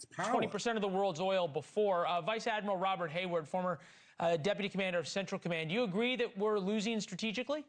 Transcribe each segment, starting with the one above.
its power. 20% of the world's oil before. Vice Admiral Robert Harward, former Deputy Commander of Central Command, do you agree that we're losing strategically?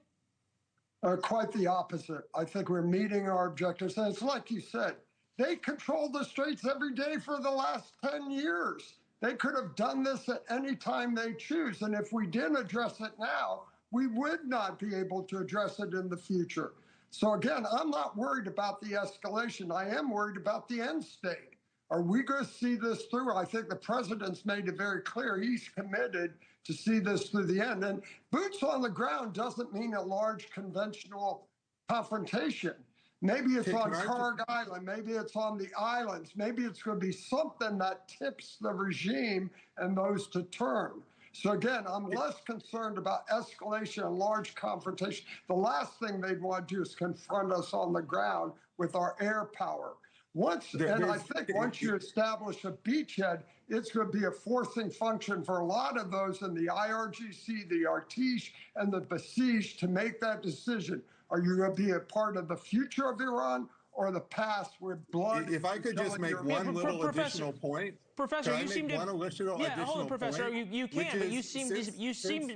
Quite the opposite. I think we're meeting our objectives. And it's like you said, they controlled the straits every day for the last 10 years. They could have done this at any time they choose. And if we didn't address it now, we would not be able to address it in the future. So again, I'm not worried about the escalation. I am worried about the end state. Are we going to see this through? I think the president's made it very clear he's committed to see this through the end. And boots on the ground doesn't mean a large conventional confrontation. Maybe it's on Karg Island. Maybe it's on the islands. Maybe it's going to be something that tips the regime and those to turn. So again, I'm less concerned about escalation and large confrontation. The last thing they'd want to do is confront us on the ground with our air power. I think once you establish a beachhead, it's going to be a forcing function for a lot of those in the IRGC, the Artish, and the besieged to make that decision. Are you going to be a part of the future of Iran or the past where blood? If I could just make one little additional point. Professor, you seem to. Hold on, Professor. You can, but you seem.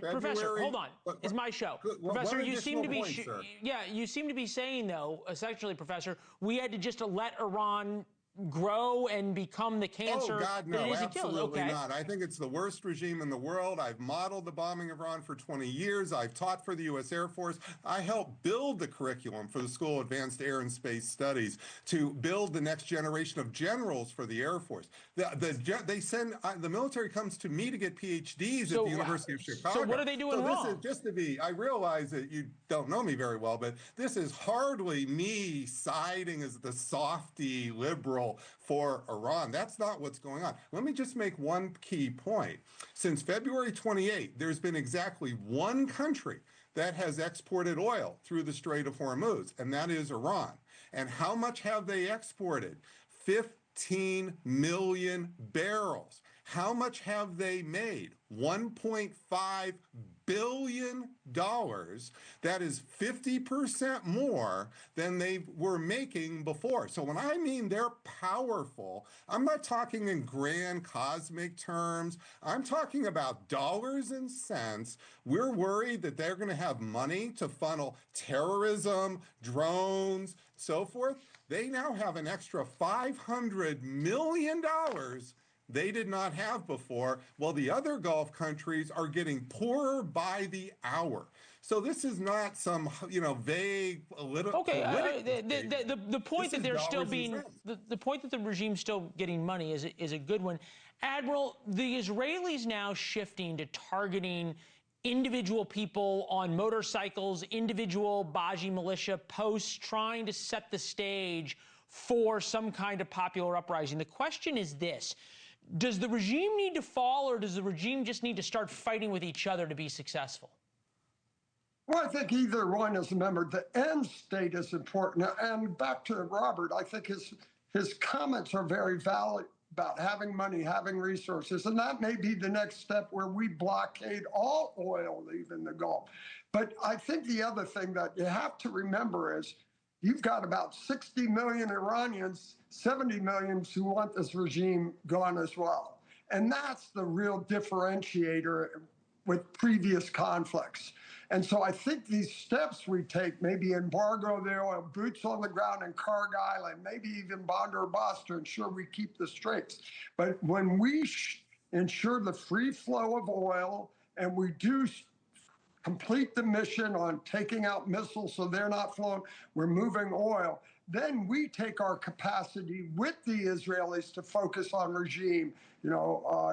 Professor, hold on. It's my show. Professor, you seem to be. You seem to be saying though, essentially, Professor, we had to just let Iran grow and become the cancer. Oh God, no, that it is absolutely okay. not. I think it's the worst regime in the world. I've modeled the bombing of Iran for 20 years. I've taught for the U.S. Air Force. I helped build the curriculum for the School of Advanced Air and Space Studies to build the next generation of generals for the Air Force. The military comes to me to get PhDs at the University of Chicago. So what are they doing wrong? This is just to be, I realize that you don't know me very well, but this is hardly me siding as the softy liberal for Iran. That's not what's going on. Let me just make one key point. Since February 28, there's been exactly one country that has exported oil through the Strait of Hormuz, and that is Iran. And how much have they exported? 15 million barrels. How much have they made? $1.5 billion. That is 50% more than they were making before. So when I mean they're powerful, I'm not talking in grand cosmic terms. I'm talking about dollars and cents. We're worried that they're going to have money to funnel terrorism, drones, so forth. They now have an extra $500 million they did not have before, while the other Gulf countries are getting poorer by the hour. So this is not some, vague political. Okay, the point that they're still being, the point that the regime's still getting money is a good one. Admiral, the Israelis now shifting to targeting individual people on motorcycles, individual Baji militia posts, trying to set the stage for some kind of popular uprising. The question is this. Does the regime need to fall, or does the regime just need to start fighting with each other to be successful? Well, I think either one is a member. The end state is important. And back to Robert, I think his comments are very valid about having money, having resources. And that may be the next step where we blockade all oil leaving the Gulf. But I think the other thing that you have to remember is you've got about 60 million Iranians, 70 million who want this regime gone as well. And that's the real differentiator with previous conflicts. And so I think these steps we take, maybe embargo the oil, boots on the ground in Karg Island, maybe even Bandar Abbas to ensure we keep the straits. But when we ensure the free flow of oil and we do complete the mission on taking out missiles so they're not flowing, we're moving oil, then we take our capacity with the Israelis to focus on regime,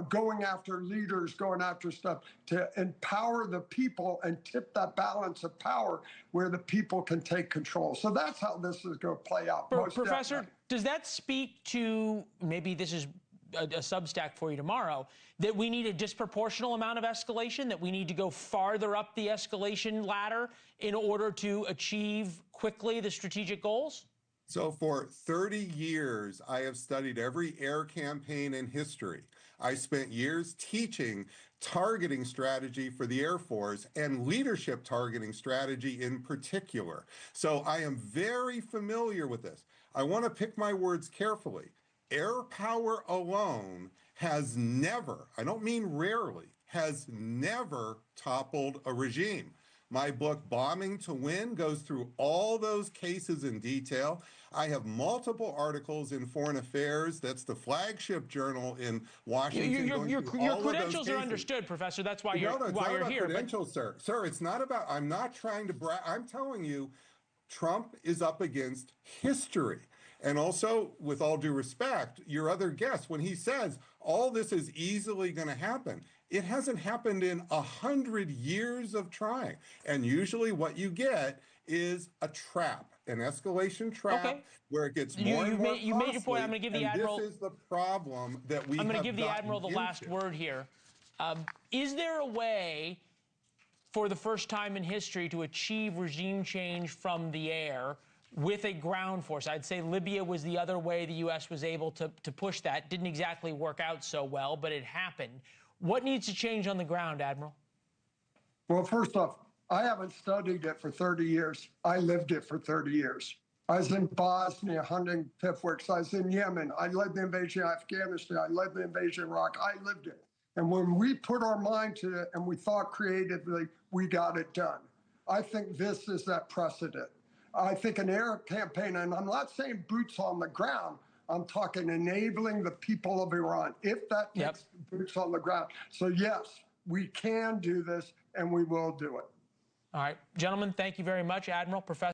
going after leaders, going after stuff, to empower the people and tip that balance of power where the people can take control. So that's how this is going to play out. Professor, does that speak to, maybe this is a Substack for you tomorrow, that we need a disproportional amount of escalation, that we need to go farther up the escalation ladder in order to achieve quickly the strategic goals? So for 30 years, I have studied every air campaign in history. I spent years teaching targeting strategy for the Air Force and leadership targeting strategy in particular. So I am very familiar with this. I want to pick my words carefully. Air power alone has never, I don't mean rarely, has never toppled a regime. My book, Bombing to Win, goes through all those cases in detail. I have multiple articles in Foreign Affairs. That's the flagship journal in Washington. Your credentials are understood, Professor. That's why you're here. Credentials, sir. Sir, it's not about, I'm not trying to brag. I'm telling you, Trump is up against history. And also, with all due respect, your other guest, when he says all this is easily going to happen, it hasn't happened in 100 years of trying. And usually what you get is a trap, an escalation trap, where it gets more and more costly. You made your point. I'm going to give the Admiral... This is the problem that we have. I'm going to give the Admiral the last word here. Is there a way, for the first time in history, to achieve regime change from the air with a ground force? I'd say Libya was the other way the U.S. was able to push that. Didn't exactly work out so well, but it happened. What needs to change on the ground, Admiral? Well, first off, I haven't studied it for 30 years. I lived it for 30 years. I was in Bosnia hunting pipwicks. I was in Yemen. I led the invasion of Afghanistan. I led the invasion of Iraq. I lived it. And when we put our mind to it and we thought creatively, we got it done. I think this is that precedent. I think an air campaign, and I'm not saying boots on the ground, I'm talking enabling the people of Iran, if that takes boots on the ground. So yes, we can do this, and we will do it. All right, gentlemen, thank you very much. Admiral, Professor.